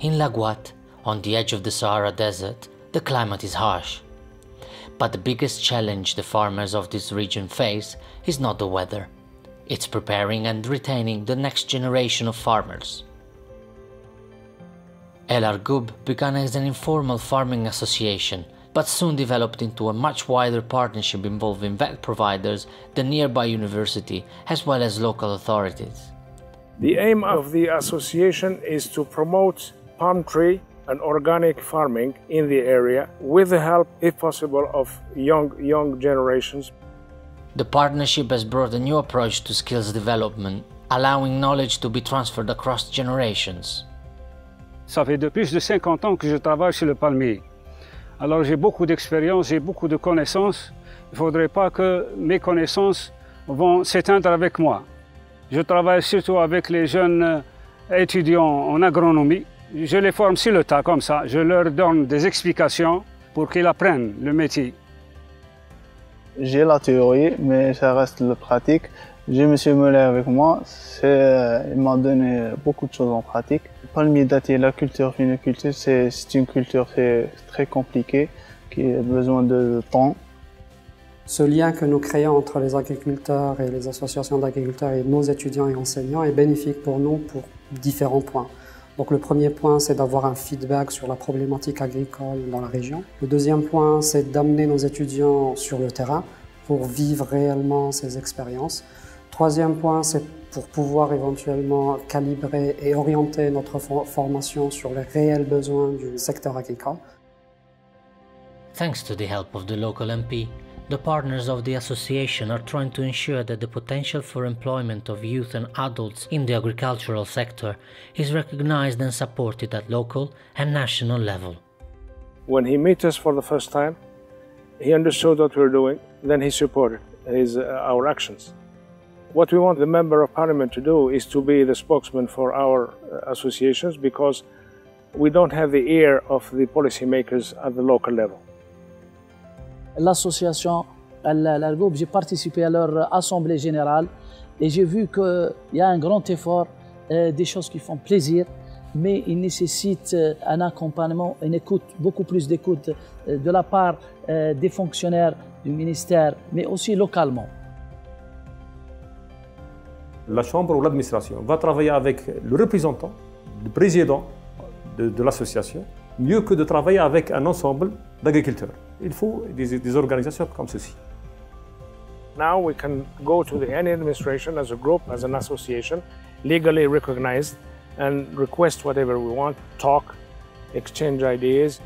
In Laghouat, on the edge of the Sahara Desert, the climate is harsh. But the biggest challenge the farmers of this region face is not the weather. It's preparing and retaining the next generation of farmers. El Argoub began as an informal farming association, but soon developed into a much wider partnership involving vet providers, the nearby university, as well as local authorities. The aim of the association is to promote palm tree and organic farming in the area with the help, if possible, of young generations. The partnership has brought a new approach to skills development, allowing knowledge to be transferred across generations. Ça fait plus de 50 ans que je travaille sur le palmier. Alors j'ai beaucoup d'expérience, j'ai beaucoup de connaissances. Il ne faudrait pas que mes connaissances vont s'éteindre avec moi. Je travaille surtout avec les jeunes étudiants en agronomie. Je les forme sur le tas comme ça. Je leur donne des explications pour qu'ils apprennent le métier. J'ai la théorie, mais ça reste la pratique. J'ai M. Muller avec moi. Il m'a donné beaucoup de choses en pratique. Le palmier dattier, la culture viniculture, c'est une culture très compliquée qui a besoin de temps. Ce lien que nous créons entre les agriculteurs et les associations d'agriculteurs et nos étudiants et enseignants est bénéfique pour nous pour différents points. Donc le premier point, c'est d'avoir un feedback sur la problématique agricole dans la région. Le deuxième point, c'est d'amener nos étudiants sur le terrain pour vivre réellement ces expériences. Troisième point, c'est pour pouvoir éventuellement calibrer et orienter notre formation sur les réels besoins du secteur agricole. Thanks to the help of the local MP, the partners of the association are trying to ensure that the potential for employment of youth and adults in the agricultural sector is recognized and supported at local and national level. When he met us for the first time, he understood what we were doing, then he supported our actions. What we want the Member of Parliament to do is to be the spokesman for our associations, because we don't have the ear of the policymakers at the local level. L'association El Argoub, j'ai participé à leur assemblée générale et j'ai vu qu'il y a un grand effort, des choses qui font plaisir, mais il nécessite un accompagnement, une écoute, beaucoup plus d'écoute de la part des fonctionnaires du ministère, mais aussi localement. La Chambre ou l'administration va travailler avec le représentant, le président de l'association, mieux que de travailler avec un ensemble d'agriculteurs. Il faut des organisations comme ceci. Now we can go to any administration as a group, as an association, legally recognized, and request whatever we want, talk, exchange ideas.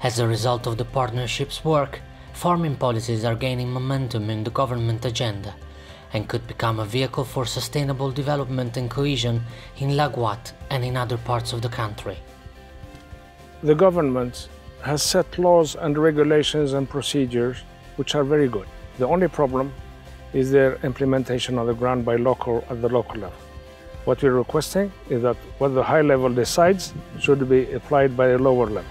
As a result of the partnership's work, farming policies are gaining momentum in the government agenda and could become a vehicle for sustainable development and cohesion in Laghouat and in other parts of the country. The government has set laws and regulations and procedures which are very good. The only problem is their implementation on the ground at the local level. What we're requesting is that what the high level decides should be applied by a lower level.